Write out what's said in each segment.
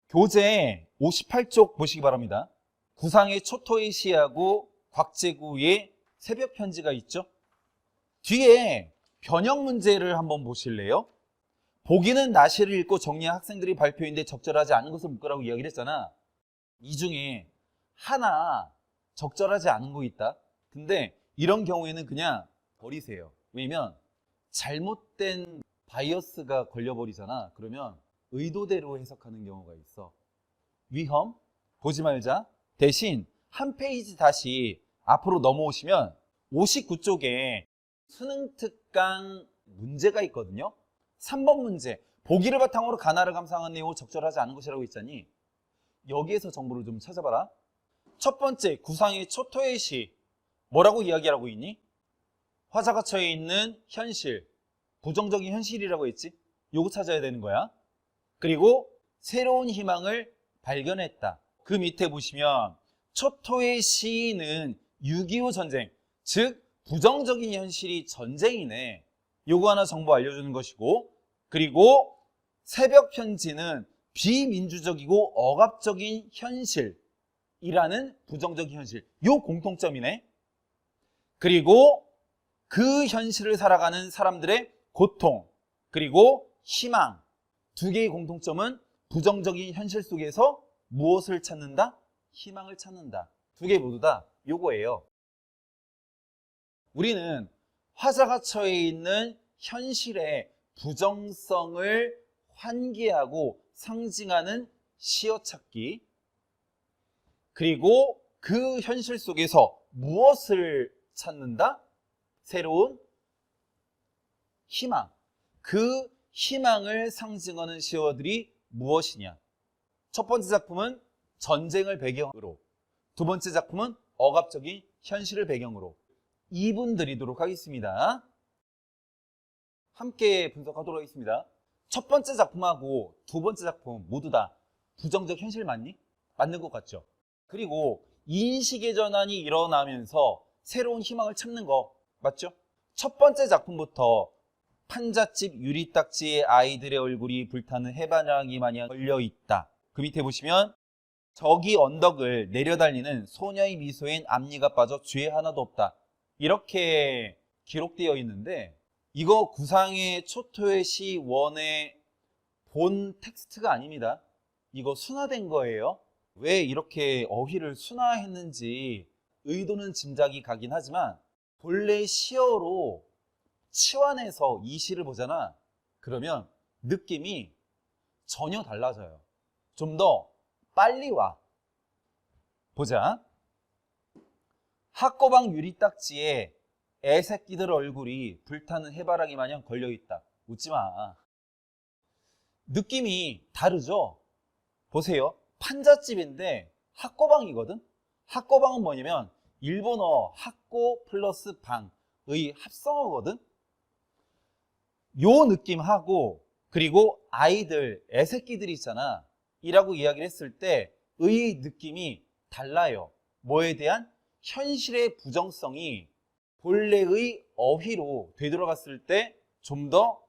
교재 58쪽 보시기 바랍니다. 구상의 초토의 시하고 곽재구의 새벽 편지가 있죠. 뒤에 변형 문제를 한번 보실래요? 보기는 나시를 읽고 정리한 학생들이 발표인데 적절하지 않은 것을 묶으라고 이야기를 했잖아. 이 중에 하나 적절하지 않은 거 있다. 근데 이런 경우에는 그냥 버리세요. 왜냐면 잘못된 바이어스가 걸려버리잖아. 그러면 의도대로 해석하는 경우가 있어. 위험, 보지 말자. 대신 한 페이지 다시 앞으로 넘어오시면 59쪽에 수능 특강 문제가 있거든요. 3번 문제, 보기를 바탕으로 가나를 감상한 내용을 적절하지 않은 것이라고 있잖니. 여기에서 정보를 좀 찾아봐라. 첫 번째, 구상의 초토의 시. 뭐라고 이야기하고 있니? 화자가 처해 있는 현실, 부정적인 현실이라고 했지? 요거 찾아야 되는 거야. 그리고 새로운 희망을 발견했다. 그 밑에 보시면 초토의 시는 6.25 전쟁, 즉 부정적인 현실이 전쟁이네. 요거 하나 정보 알려주는 것이고, 그리고 새벽 편지는 비민주적이고 억압적인 현실이라는 부정적인 현실, 요 공통점이네. 그리고 그 현실을 살아가는 사람들의 고통, 그리고 희망, 두 개의 공통점은 부정적인 현실 속에서 무엇을 찾는다? 희망을 찾는다. 두 개 모두 다 요거예요. 우리는 화자가 처해 있는 현실의 부정성을 환기하고 상징하는 시어찾기, 그리고 그 현실 속에서 무엇을 찾는다? 새로운 희망. 그 희망을 상징하는 시어들이 무엇이냐? 첫 번째 작품은 전쟁을 배경으로, 두 번째 작품은 억압적인 현실을 배경으로 2분 드리도록 하겠습니다. 함께 분석하도록 하겠습니다. 첫 번째 작품하고 두 번째 작품 모두 다 부정적 현실 맞니? 맞는 것 같죠? 그리고 인식의 전환이 일어나면서 새로운 희망을 찾는 거 맞죠? 첫 번째 작품부터 판잣집 유리딱지에 아이들의 얼굴이 불타는 해바라기 마냥 걸려있다. 그 밑에 보시면 저기 언덕을 내려달리는 소녀의 미소엔 앞니가 빠져 죄 하나도 없다. 이렇게 기록되어 있는데 이거 구상의 초토의 시 원의 본 텍스트가 아닙니다. 이거 순화된 거예요. 왜 이렇게 어휘를 순화했는지 의도는 짐작이 가긴 하지만 본래 시어로 치환해서 이 시를 보잖아. 그러면 느낌이 전혀 달라져요. 좀 더 빨리 와. 보자. 학고방 유리딱지에 애새끼들 얼굴이 불타는 해바라기 마냥 걸려있다. 웃지 마. 느낌이 다르죠? 보세요. 판잣집인데 학고방이거든? 학고방은 뭐냐면 일본어 학고 플러스 방의 합성어거든? 요 느낌하고 그리고 아이들, 애새끼들 있잖아. 이라고 이야기를 했을 때 의 느낌이 달라요. 뭐에 대한? 현실의 부정성이 본래의 어휘로 되돌아갔을 때 좀 더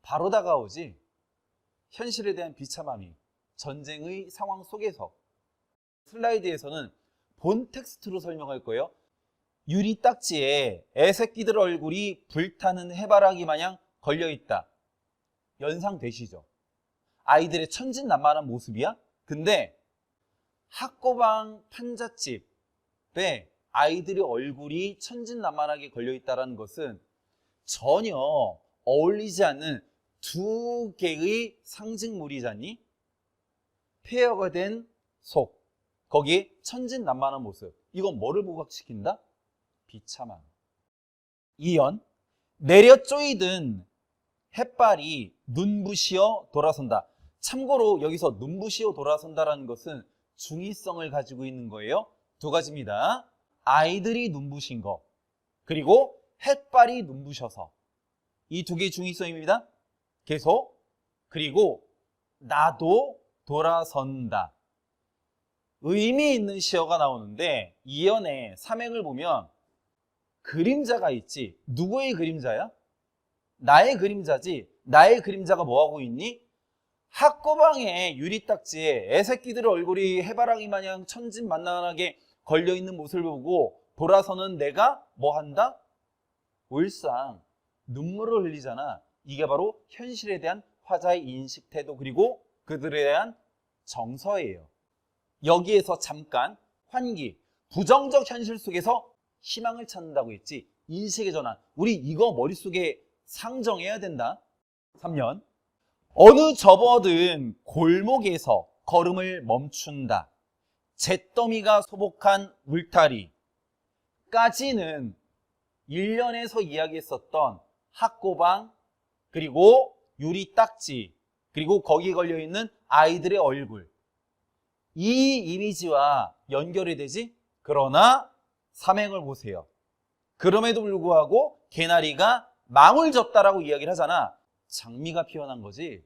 바로 다가오지. 현실에 대한 비참함이 전쟁의 상황 속에서. 슬라이드에서는 본 텍스트로 설명할 거예요. 유리딱지에 애새끼들 얼굴이 불타는 해바라기 마냥 걸려있다. 연상되시죠? 아이들의 천진난만한 모습이야? 근데 학고방 판잣집에 아이들의 얼굴이 천진난만하게 걸려있다는 것은 전혀 어울리지 않는 두 개의 상징물이잖니? 폐허가 된 속, 거기에 천진난만한 모습. 이건 뭐를 부각시킨다? 비참함. 2연, 내려 쪼이든 햇발이 눈부시어 돌아선다. 참고로 여기서 눈부시어 돌아선다라는 것은 중의성을 가지고 있는 거예요. 두 가지입니다. 아이들이 눈부신 거, 그리고 햇발이 눈부셔서. 이 두 개의 중의성입니다. 계속. 그리고 나도 돌아선다. 의미 있는 시어가 나오는데 이연의 삼행을 보면 그림자가 있지. 누구의 그림자야? 나의 그림자지. 나의 그림자가 뭐하고 있니? 학고방의 유리딱지에 애새끼들 얼굴이 해바라기 마냥 천진만만하게 걸려있는 모습을 보고 돌아서는 내가 뭐 한다? 울상 눈물을 흘리잖아. 이게 바로 현실에 대한 화자의 인식 태도 그리고 그들에 대한 정서예요. 여기에서 잠깐 환기, 부정적 현실 속에서 희망을 찾는다고 했지. 인식의 전환. 우리 이거 머릿속에 상정해야 된다. 3년. 어느 접어든 골목에서 걸음을 멈춘다. 잿더미가 소복한 울타리까지는 1년에서 이야기했었던 학고방 그리고 유리딱지 그리고 거기에 걸려있는 아이들의 얼굴 이 이미지와 연결이 되지? 그러나 삼행을 보세요. 그럼에도 불구하고 개나리가 망을 졌다라고 이야기를 하잖아. 장미가 피어난 거지.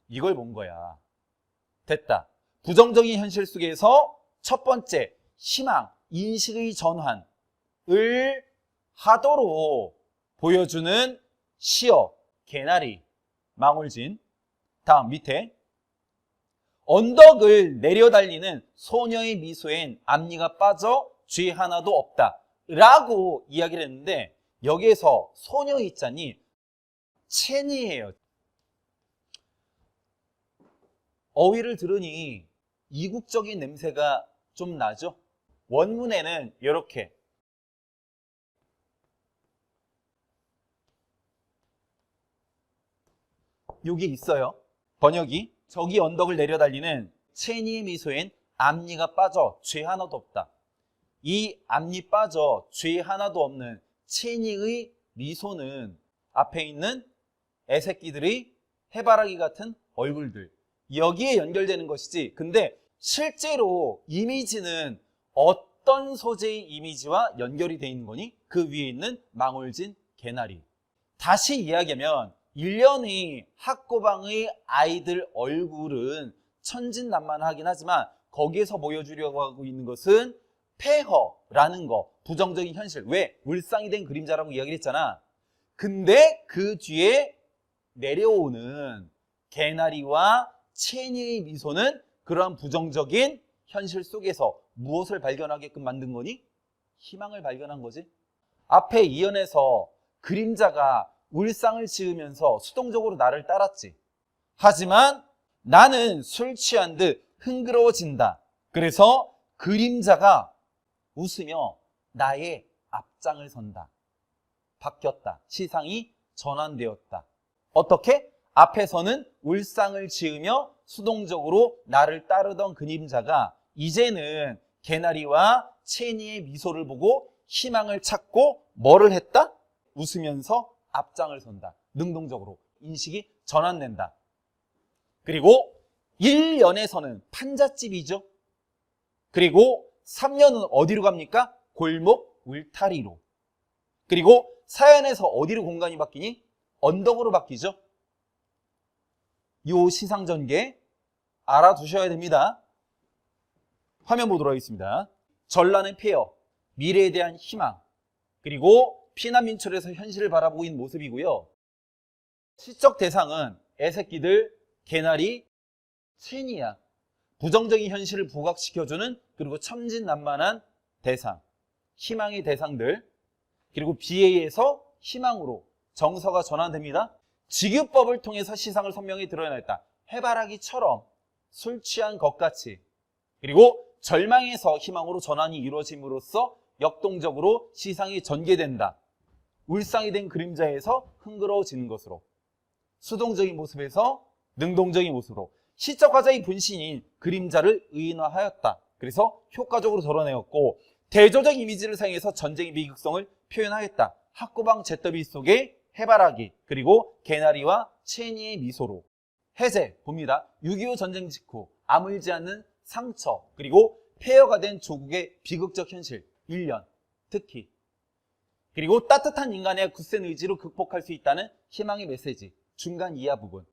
이걸 본 거야. 됐다. 부정적인 현실 속에서 첫 번째 희망, 인식의 전환을 하도록 보여주는 시어, 개나리, 망울진. 다음 밑에 언덕을 내려달리는 소녀의 미소엔 앞니가 빠져 쥐 하나도 없다 라고 이야기를 했는데 여기에서 소녀 있잖니 체니예요. 어휘를 들으니 이국적인 냄새가 좀 나죠? 원문에는 이렇게 여기 있어요. 번역이 저기 언덕을 내려달리는 체니의 미소엔 앞니가 빠져 죄 하나도 없다. 이 앞니 빠져 죄 하나도 없는 체니의 미소는 앞에 있는 애새끼들의 해바라기 같은 얼굴들 여기에 연결되는 것이지. 근데 실제로 이미지는 어떤 소재의 이미지와 연결이 되어 있는 거니? 그 위에 있는 망울진 개나리. 다시 이야기하면 1년의 학고방의 아이들 얼굴은 천진난만하긴 하지만 거기에서 보여주려고 하고 있는 것은 폐허라는 거, 부정적인 현실. 왜? 울상이 된 그림자라고 이야기를 했잖아. 근데 그 뒤에 내려오는 개나리와 체니의 미소는 그러한 부정적인 현실 속에서 무엇을 발견하게끔 만든 거니? 희망을 발견한 거지. 앞에 이연에서 그림자가 울상을 지으면서 수동적으로 나를 따랐지. 하지만 나는 술 취한 듯 흥그러워진다. 그래서 그림자가 웃으며 나의 앞장을 선다. 바뀌었다. 시상이 전환되었다. 어떻게? 앞에서는 울상을 지으며 수동적으로 나를 따르던 그림자가 이제는 개나리와 체니의 미소를 보고 희망을 찾고 뭐를 했다? 웃으면서 앞장을 선다. 능동적으로 인식이 전환된다. 그리고 1년에서는 판잣집이죠. 그리고 3년은 어디로 갑니까? 골목 울타리로. 그리고 4년에서 어디로 공간이 바뀌니? 언덕으로 바뀌죠. 이 시상 전개 알아두셔야 됩니다. 화면 보도록 하겠습니다. 전란의 폐허, 미래에 대한 희망, 그리고 피난 민철에서 현실을 바라보고 있는 모습이고요. 시적 대상은 애새끼들, 개나리, 체니야. 부정적인 현실을 부각시켜주는 그리고 천진난만한 대상, 희망의 대상들. 그리고 비애에서 희망으로 정서가 전환됩니다. 직유법을 통해서 시상을 선명히 드러냈다. 해바라기처럼 술 취한 것 같이. 그리고 절망에서 희망으로 전환이 이루어짐으로써 역동적으로 시상이 전개된다. 울상이 된 그림자에서 흥그러워지는 것으로. 수동적인 모습에서 능동적인 모습으로. 시적 화자의 분신인 그림자를 의인화하였다. 그래서 효과적으로 드러내었고 대조적 이미지를 사용해서 전쟁의 비극성을 표현하였다. 학고방 잿더미 속의 해바라기 그리고 개나리와 체니의 미소로. 해제 봅니다. 6.25 전쟁 직후 아물지 않는 상처 그리고 폐허가 된 조국의 비극적 현실 1년 특히 그리고 따뜻한 인간의 굳센 의지로 극복할 수 있다는 희망의 메시지 중간 이하 부분.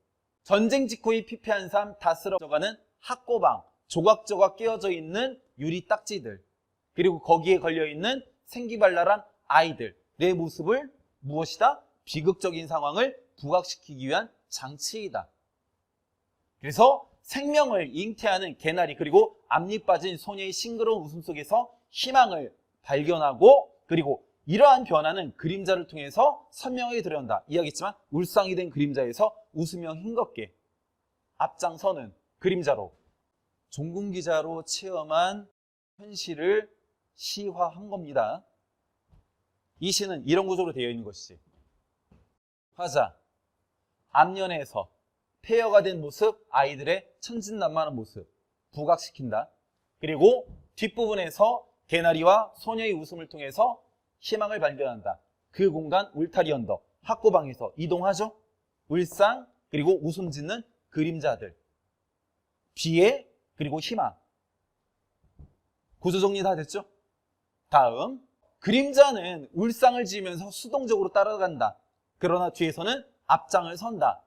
전쟁 직후의 피폐한 삶 다 쓰러져가는 학고방 조각조각 끼어져 있는 유리 딱지들 그리고 거기에 걸려있는 생기발랄한 아이들 내 모습을 무엇이다? 비극적인 상황을 부각시키기 위한 장치이다. 그래서 생명을 잉태하는 개나리 그리고 앞니 빠진 소녀의 싱그러운 웃음 속에서 희망을 발견하고 그리고 이러한 변화는 그림자를 통해서 선명하게 드러난다. 이야기했지만 울상이 된 그림자에서 웃으며 싱겁게 앞장서는 그림자로 종군기자로 체험한 현실을 시화한 겁니다. 이 시는 이런 구조로 되어 있는 것이지. 화자, 앞면에서 폐허가 된 모습, 아이들의 천진난만한 모습 부각시킨다. 그리고 뒷부분에서 개나리와 소녀의 웃음을 통해서 희망을 발견한다. 그 공간 울타리 언덕, 학고방에서 이동하죠. 울상, 그리고 웃음 짓는 그림자들. 비애, 그리고 희망. 구조 정리 다 됐죠? 다음, 그림자는 울상을 지으면서 수동적으로 따라간다. 그러나 뒤에서는 앞장을 선다.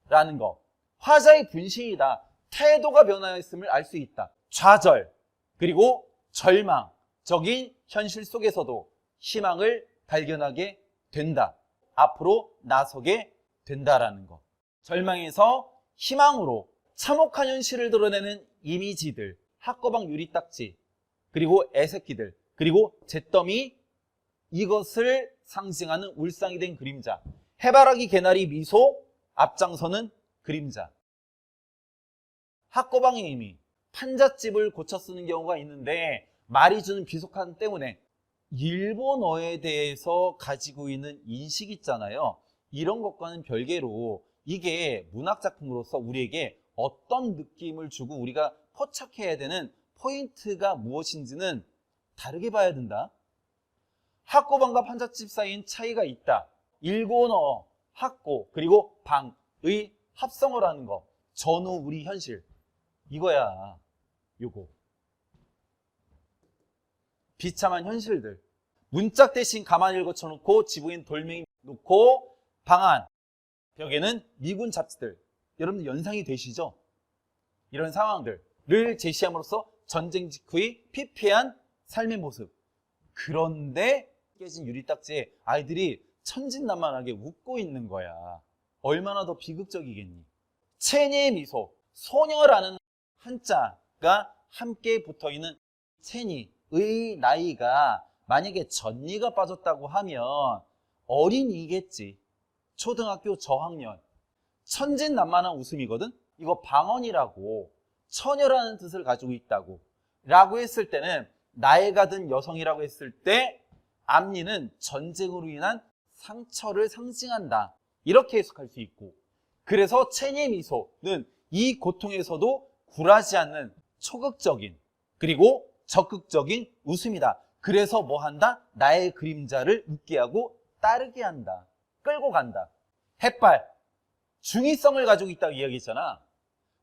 라는 거. 화자의 분신이다. 태도가 변화했음을 알 수 있다. 좌절, 그리고 절망적인 현실 속에서도 희망을 발견하게 된다. 앞으로 나서게 된다라는 거. 절망에서 희망으로 참혹한 현실을 드러내는 이미지들, 학거방 유리딱지, 그리고 애새끼들, 그리고 잿더미, 이것을 상징하는 울상이 된 그림자. 해바라기, 개나리, 미소, 앞장서는 그림자. 학거방의 의미, 판잣집을 고쳐 쓰는 경우가 있는데 말이 주는 비속함 때문에 일본어에 대해서 가지고 있는 인식 있잖아요. 이런 것과는 별개로 이게 문학작품으로서 우리에게 어떤 느낌을 주고 우리가 포착해야 되는 포인트가 무엇인지는 다르게 봐야 된다. 학고방과 판잣집 사이인 차이가 있다. 일본어, 학고, 그리고 방의 합성어를 하는 거. 전후 우리 현실. 이거야. 요거. 비참한 현실들. 문짝 대신 가만히 읽어쳐놓고 지붕엔 돌멩이 놓고 방안, 벽에는 미군 잡지들. 여러분들 연상이 되시죠? 이런 상황들을 제시함으로써 전쟁 직후의 피폐한 삶의 모습. 그런데 깨진 유리딱지에 아이들이 천진난만하게 웃고 있는 거야. 얼마나 더 비극적이겠니? 체니의 미소, 소녀라는 한자가 함께 붙어있는 체니의 나이가 만약에 전니가 빠졌다고 하면 어린이겠지. 초등학교 저학년. 천진난만한 웃음이거든. 이거 방언이라고 처녀라는 뜻을 가지고 있다고 라고 했을 때는 나이가 든 여성이라고 했을 때 앞니는 전쟁으로 인한 상처를 상징한다. 이렇게 해석할 수 있고, 그래서 체니의 미소는 이 고통에서도 굴하지 않는 초극적인 그리고 적극적인 웃음이다. 그래서 뭐 한다? 나의 그림자를 웃게 하고 따르게 한다. 끌고 간다. 햇발, 중의성을 가지고 있다고 이야기했잖아.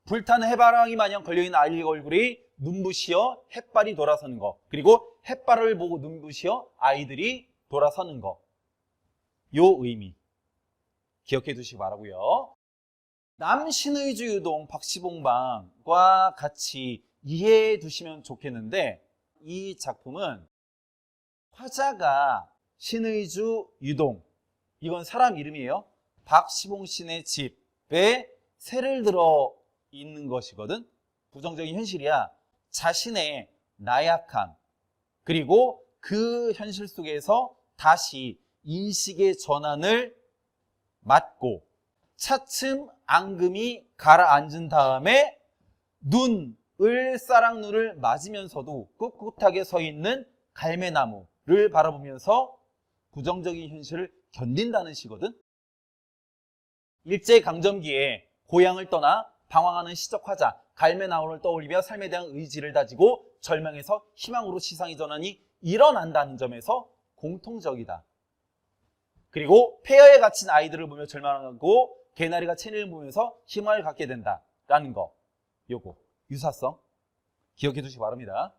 불타는 해바라기 마냥 걸려있는 아이 얼굴이 눈부시어 햇발이 돌아서는 거, 그리고 햇발을 보고 눈부시어 아이들이 돌아서는 거. 요 의미 기억해 두시기 바라고요. 남신의주 유동 박시봉방과 같이 이해해 두시면 좋겠는데, 이 작품은 화자가 신의주 유동, 이건 사람 이름이에요. 박시봉 씨네 집에 새를 들어 있는 것이거든. 부정적인 현실이야. 자신의 나약함, 그리고 그 현실 속에서 다시 인식의 전환을 맞고 차츰 앙금이 가라앉은 다음에 눈을 쌀랑눈을 맞으면서도 꿋꿋하게 서 있는 갈매나무를 바라보면서 부정적인 현실을 견딘다는 시거든. 일제강점기에 고향을 떠나 방황하는 시적 화자, 갈매나무를 떠올리며 삶에 대한 의지를 다지고 절망에서 희망으로 시상이 전환이 일어난다는 점에서 공통적이다. 그리고 폐허에 갇힌 아이들을 보며 절망하고 개나리가 체니를 보면서 희망을 갖게 된다라는 거. 요거 유사성 기억해 두시기 바랍니다.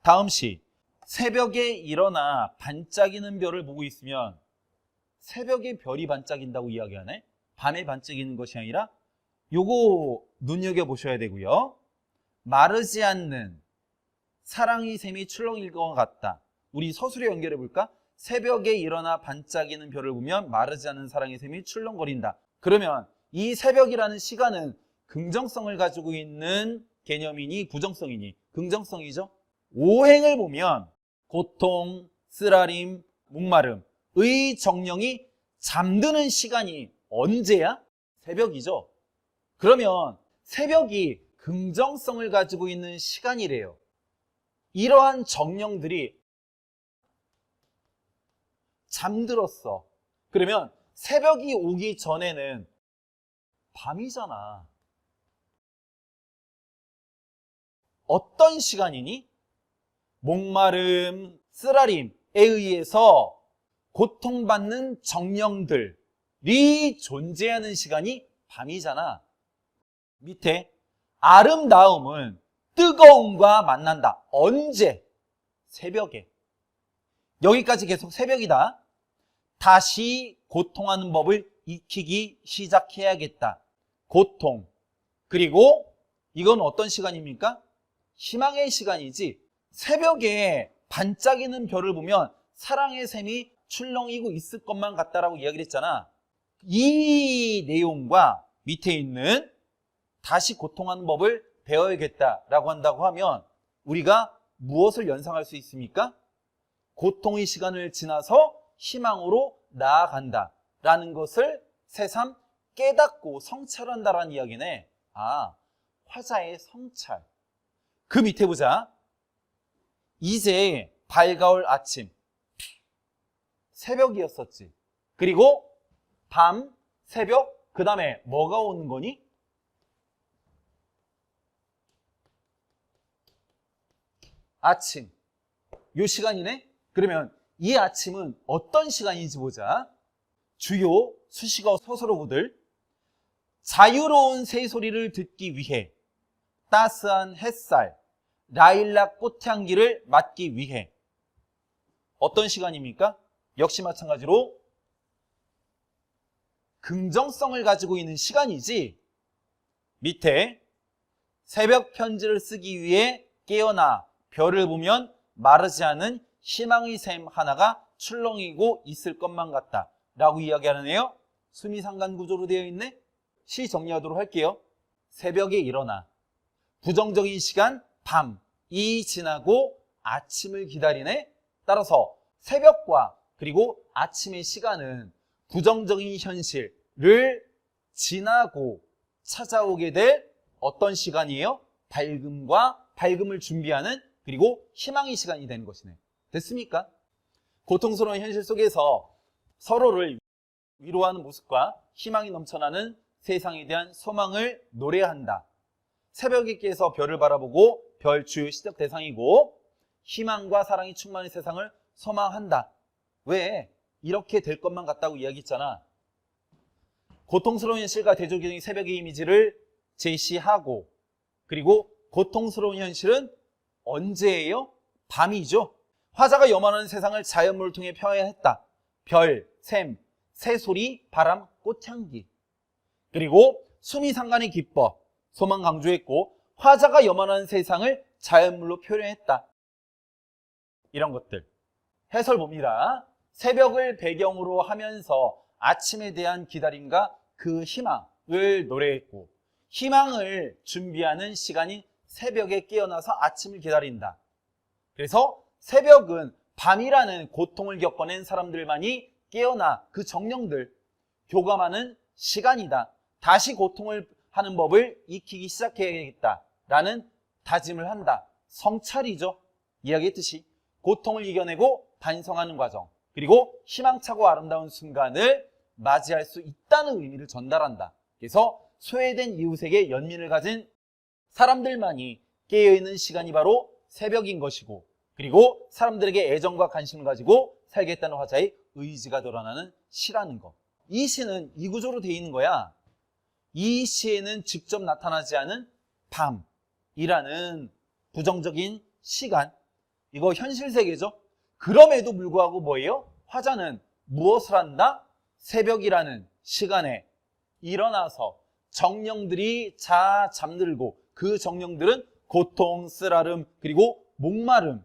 다음 시, 새벽에 일어나 반짝이는 별을 보고 있으면, 새벽에 별이 반짝인다고 이야기하네. 밤에 반짝이는 것이 아니라 요거 눈여겨보셔야 되고요. 마르지 않는 사랑의 샘이 출렁일 것 같다. 우리 서술에 연결해 볼까? 새벽에 일어나 반짝이는 별을 보면 마르지 않는 사랑의 샘이 출렁거린다. 그러면 이 새벽이라는 시간은 긍정성을 가지고 있는 개념이니 부정성이니? 긍정성이죠. 오행을 보면 고통, 쓰라림, 목마름의 정령이 잠드는 시간이 언제야? 새벽이죠. 그러면 새벽이 긍정성을 가지고 있는 시간이래요. 이러한 정령들이 잠들었어. 그러면 새벽이 오기 전에는 밤이잖아. 어떤 시간이니? 목마름, 쓰라림에 의해서 고통받는 정령들이 존재하는 시간이 밤이잖아. 밑에 아름다움은 뜨거움과 만난다. 언제? 새벽에. 여기까지 계속 새벽이다. 다시 고통하는 법을 익히기 시작해야겠다. 고통. 그리고 이건 어떤 시간입니까? 희망의 시간이지. 새벽에 반짝이는 별을 보면 사랑의 샘이 출렁이고 있을 것만 같다라고 이야기를 했잖아. 이 내용과 밑에 있는 다시 고통하는 법을 배워야겠다라고 한다고 하면 우리가 무엇을 연상할 수 있습니까? 고통의 시간을 지나서 희망으로 나아간다라는 것을 새삼 깨닫고 성찰한다라는 이야기네. 아, 화자의 성찰. 그 밑에 보자. 이제 밝아올 아침. 새벽이었었지. 그리고 밤, 새벽, 그 다음에 뭐가 오는 거니? 아침. 요 시간이네? 그러면 이 아침은 어떤 시간인지 보자. 주요 수식어 서술어구들. 자유로운 새소리를 듣기 위해, 따스한 햇살, 라일락 꽃향기를 맡기 위해. 어떤 시간입니까? 역시 마찬가지로 긍정성을 가지고 있는 시간이지. 밑에 새벽 편지를 쓰기 위해 깨어나 별을 보면 마르지 않은 희망의 샘 하나가 출렁이고 있을 것만 같다 라고 이야기하네요. 수미상관 구조로 되어 있네. 시 정리하도록 할게요. 새벽에 일어나. 부정적인 시간 밤이 지나고 아침을 기다리네. 따라서 새벽과 그리고 아침의 시간은 부정적인 현실을 지나고 찾아오게 될 어떤 시간이에요? 밝음을 준비하는 그리고 희망의 시간이 되는 것이네. 됐습니까? 고통스러운 현실 속에서 서로를 위로하는 모습과 희망이 넘쳐나는 세상에 대한 소망을 노래한다. 새벽에 깨서 별을 바라보고 별 주요 시적 대상이고 희망과 사랑이 충만한 세상을 소망한다. 왜? 이렇게 될 것만 같다고 이야기했잖아. 고통스러운 현실과 대조적인 새벽의 이미지를 제시하고 그리고 고통스러운 현실은 언제예요? 밤이죠. 화자가 염원하는 세상을 자연물을 통해 표현했다. 별, 샘, 새소리, 바람, 꽃향기. 그리고 수미상관의 기법, 소망 강조했고 화자가 염원하는 세상을 자연물로 표현했다. 이런 것들. 해설 봅니다. 새벽을 배경으로 하면서 아침에 대한 기다림과 그 희망을 노래했고 희망을 준비하는 시간이 새벽에 깨어나서 아침을 기다린다. 그래서 새벽은 밤이라는 고통을 겪어낸 사람들만이 깨어나 그 정령들 교감하는 시간이다. 다시 고통을 하는 법을 익히기 시작해야겠다라는 다짐을 한다. 성찰이죠. 이야기했듯이 고통을 이겨내고 반성하는 과정 그리고 희망차고 아름다운 순간을 맞이할 수 있다는 의미를 전달한다. 그래서 소외된 이웃에게 연민을 가진 사람들만이 깨어있는 시간이 바로 새벽인 것이고 그리고 사람들에게 애정과 관심을 가지고 살겠다는 화자의 의지가 드러나는 시라는 것. 이 시는 이 구조로 되어 있는 거야. 이 시에는 직접 나타나지 않은 밤이라는 부정적인 시간, 이거 현실 세계죠. 그럼에도 불구하고 뭐예요? 화자는 무엇을 한다? 새벽이라는 시간에 일어나서 정령들이 잠들고 그 정령들은 고통, 쓰라름 그리고 목마름에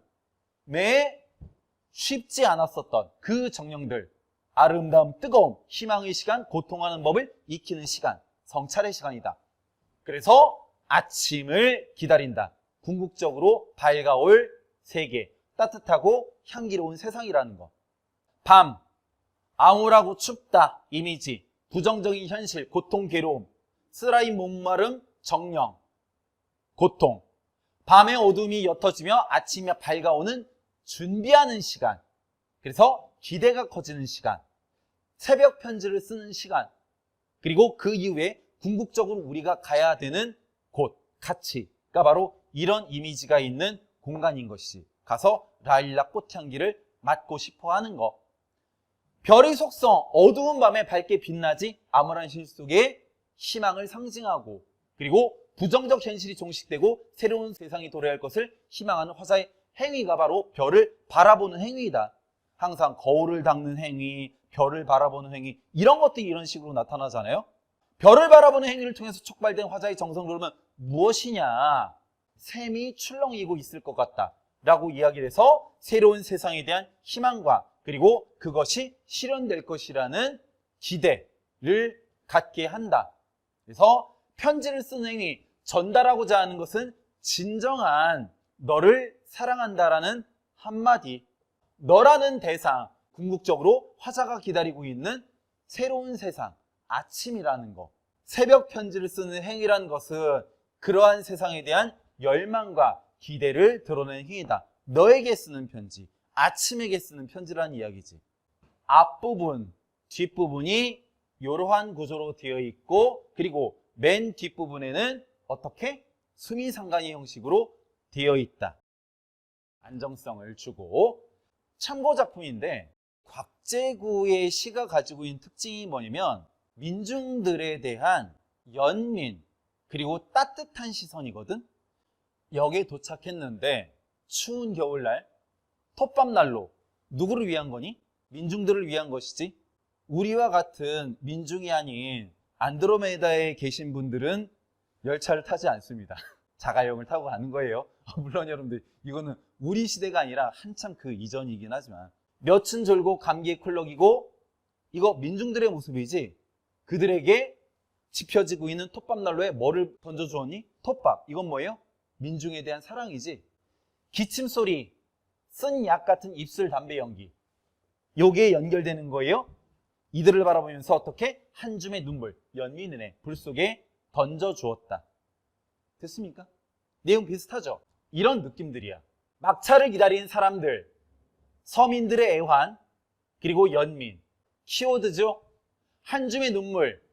쉽지 않았었던 그 정령들, 아름다움, 뜨거움, 희망의 시간, 고통하는 법을 익히는 시간, 성찰의 시간이다. 그래서 아침을 기다린다. 궁극적으로 밝아올 세계, 따뜻하고 향기로운 세상이라는 거. 밤, 암울하고 춥다. 이미지, 부정적인 현실, 고통, 괴로움, 쓰라린 목마름, 정령, 고통. 밤의 어둠이 옅어지며 아침이 밝아오는 준비하는 시간. 그래서 기대가 커지는 시간. 새벽 편지를 쓰는 시간. 그리고 그 이후에 궁극적으로 우리가 가야 되는 곳, 가치가 바로 이런 이미지가 있는 공간인 것이지. 가서 라일락 꽃향기를 맡고 싶어 하는 거. 별의 속성, 어두운 밤에 밝게 빛나지 암울한 실 속에 희망을 상징하고, 그리고 부정적 현실이 종식되고 새로운 세상이 도래할 것을 희망하는 화자의 행위가 바로 별을 바라보는 행위이다. 항상 거울을 닦는 행위, 별을 바라보는 행위, 이런 것들이 이런 식으로 나타나잖아요. 별을 바라보는 행위를 통해서 촉발된 화자의 정성, 그러면 무엇이냐? 샘이 출렁이고 있을 것 같다 라고 이야기를 해서 새로운 세상에 대한 희망과 그리고 그것이 실현될 것이라는 기대를 갖게 한다. 그래서 편지를 쓰는 행위, 전달하고자 하는 것은 진정한 너를 사랑한다라는 한마디, 너라는 대상, 궁극적으로 화자가 기다리고 있는 새로운 세상, 아침이라는 거. 새벽 편지를 쓰는 행위라는 것은 그러한 세상에 대한 열망과 기대를 드러내는 행위다. 너에게 쓰는 편지, 아침에게 쓰는 편지라는 이야기지. 앞부분, 뒷부분이 이러한 구조로 되어 있고, 그리고 맨 뒷부분에는 어떻게? 수미상관의 형식으로 되어 있다. 안정성을 주고. 참고작품인데 곽재구의 시가 가지고 있는 특징이 뭐냐면 민중들에 대한 연민 그리고 따뜻한 시선이거든. 역에 도착했는데 추운 겨울날 톱밥난로, 누구를 위한 거니? 민중들을 위한 것이지. 우리와 같은 민중이 아닌 안드로메다에 계신 분들은 열차를 타지 않습니다. 자가용을 타고 가는 거예요. 물론 여러분들 이거는 우리 시대가 아니라 한참 그 이전이긴 하지만 몇층 졸고 감기에 콜록이고 이거 민중들의 모습이지. 그들에게 지펴지고 있는 톱밥난로에 뭐를 던져주었니? 톱밥. 이건 뭐예요? 민중에 대한 사랑이지. 기침소리, 쓴 약 같은 입술 담배 연기, 요게 연결되는 거예요. 이들을 바라보면서 어떻게? 한 줌의 눈물, 연민은혜, 불 속에 던져주었다. 됐습니까? 내용 비슷하죠? 이런 느낌들이야. 막차를 기다리는 사람들, 서민들의 애환, 그리고 연민, 키워드죠? 한 줌의 눈물,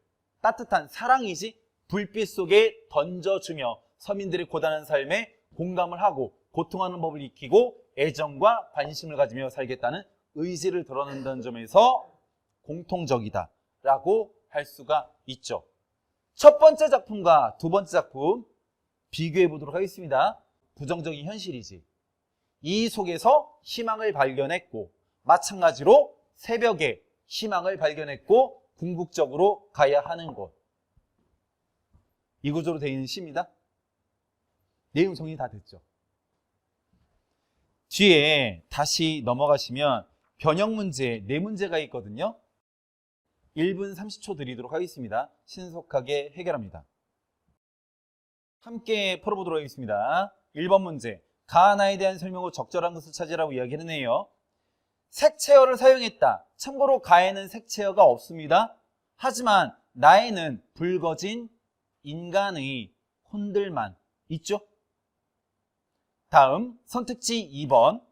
따뜻한 사랑이지. 불빛 속에 던져주며 서민들의 고단한 삶에 공감을 하고 고통하는 법을 익히고 애정과 관심을 가지며 살겠다는 의지를 드러낸다는 점에서 공통적이다 라고 할 수가 있죠. 첫 번째 작품과 두 번째 작품 비교해 보도록 하겠습니다. 부정적인 현실이지. 이 속에서 희망을 발견했고, 마찬가지로 새벽에 희망을 발견했고 궁극적으로 가야 하는 곳. 이 구조로 되어 있는 시입니다. 내용 정리 다 됐죠? 뒤에 다시 넘어가시면 변형 문제 4문제가 있거든요. 1분 30초 드리도록 하겠습니다. 신속하게 해결합니다. 함께 풀어보도록 하겠습니다. 1번 문제. 가하나에 대한 설명으로 적절한 것을 찾으라고 이야기를 해요. 색채어를 사용했다. 참고로 가에는 색채어가 없습니다. 하지만 나에는 붉어진 인간의 혼들만 있죠. 다음 선택지 2번.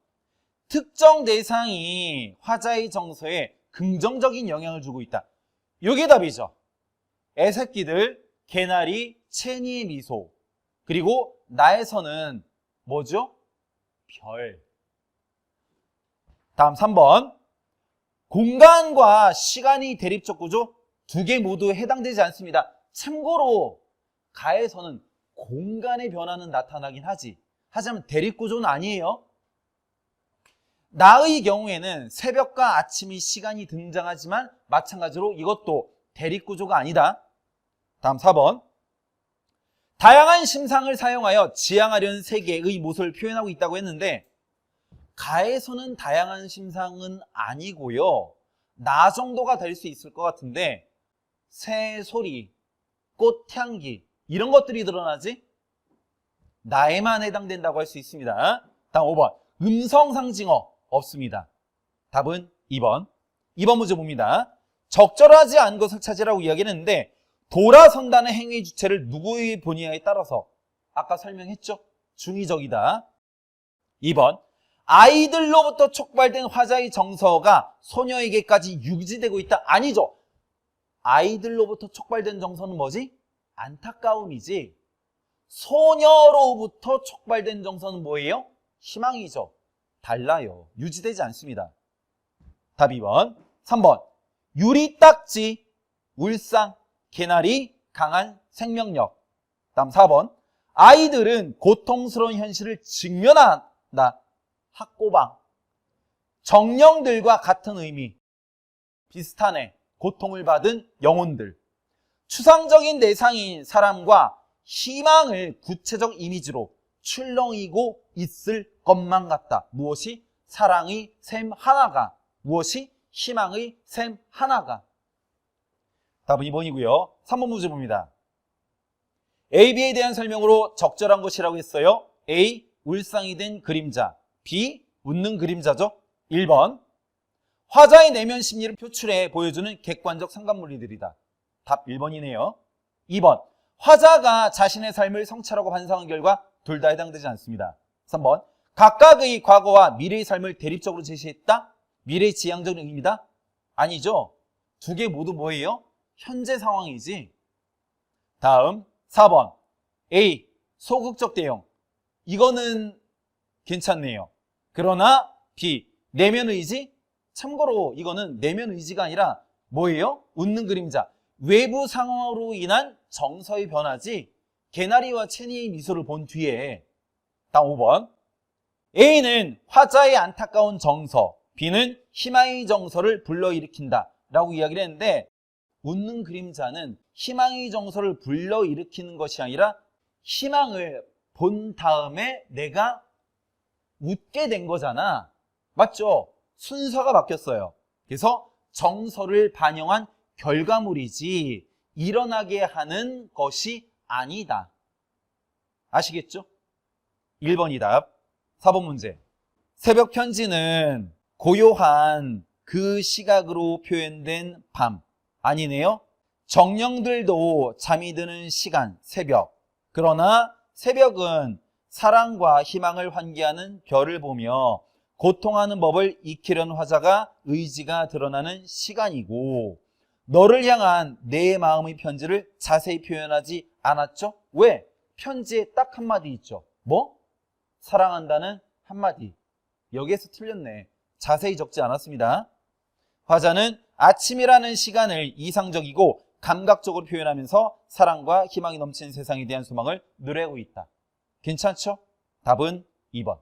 특정 대상이 화자의 정서에 긍정적인 영향을 주고 있다. 이게 답이죠. 애새끼들, 개나리, 체니의 미소, 그리고 나에서는 뭐죠? 별. 다음 3번. 공간과 시간이 대립적 구조, 두 개 모두 해당되지 않습니다. 참고로 가에서는 공간의 변화는 나타나긴 하지. 하지만 대립구조는 아니에요. 나의 경우에는 새벽과 아침이 시간이 등장하지만 마찬가지로 이것도 대립구조가 아니다. 다음 4번. 다양한 심상을 사용하여 지향하려는 세계의 모습을 표현하고 있다고 했는데 가에서는 다양한 심상은 아니고요. 나 정도가 될 수 있을 것 같은데 새 소리, 꽃향기, 이런 것들이 드러나지? 나에만 해당된다고 할 수 있습니다. 다음 5번. 음성상징어 없습니다. 답은 2번. 2번 문제 봅니다. 적절하지 않은 것을 찾으라고 이야기를 했는데 돌아선다는 행위 주체를 누구의 본의에 따라서 아까 설명했죠? 중의적이다. 2번. 아이들로부터 촉발된 화자의 정서가 소녀에게까지 유지되고 있다. 아니죠. 아이들로부터 촉발된 정서는 뭐지? 안타까움이지. 소녀로부터 촉발된 정서는 뭐예요? 희망이죠. 달라요. 유지되지 않습니다. 답 2번. 3번. 유리딱지, 울상, 개나리, 강한 생명력. 다음 4번. 아이들은 고통스러운 현실을 직면한다. 학고방. 정령들과 같은 의미. 비슷하네. 고통을 받은 영혼들. 추상적인 대상인 사람과 희망을 구체적 이미지로 출렁이고 있을 것만 같다. 무엇이? 사랑의 셈 하나가. 무엇이? 희망의 셈 하나가. 답은 2번이고요. 3번 문제 봅니다. A, B에 대한 설명으로 적절한 것이라고 했어요. A. 울상이 된 그림자. B. 웃는 그림자죠. 1번. 화자의 내면 심리를 표출해 보여주는 객관적 상관물리들이다. 답 1번이네요. 2번. 화자가 자신의 삶을 성찰하고 반성한 결과 둘 다 해당되지 않습니다. 3번. 각각의 과거와 미래의 삶을 대립적으로 제시했다? 미래의 지향적인 의미다? 아니죠. 두 개 모두 뭐예요? 현재 상황이지. 다음 4번. A. 소극적 대형. 이거는 괜찮네요. 그러나 B. 내면 의지? 참고로 이거는 내면 의지가 아니라 뭐예요? 웃는 그림자. 외부 상황으로 인한 정서의 변화지. 개나리와 체니의 미소를 본 뒤에. 다음 5번. A는 화자의 안타까운 정서, B는 희망의 정서를 불러일으킨다 라고 이야기를 했는데 웃는 그림자는 희망의 정서를 불러일으키는 것이 아니라 희망을 본 다음에 내가 웃게 된 거잖아. 맞죠? 순서가 바뀌었어요. 그래서 정서를 반영한 결과물이지 일어나게 하는 것이 아니다. 아시겠죠? 1번이 답. 4번 문제. 새벽 편지는 고요한 그 시각으로 표현된 밤. 아니네요. 정령들도 잠이 드는 시간, 새벽. 그러나 새벽은 사랑과 희망을 환기하는 별을 보며 고통하는 법을 익히려는 화자가 의지가 드러나는 시간이고 너를 향한 내 마음의 편지를 자세히 표현하지 않았죠? 왜? 편지에 딱 한마디 있죠. 뭐? 사랑한다는 한마디. 여기에서 틀렸네. 자세히 적지 않았습니다. 화자는 아침이라는 시간을 이상적이고 감각적으로 표현하면서 사랑과 희망이 넘치는 세상에 대한 소망을 노래하고 있다. 괜찮죠? 답은 2번.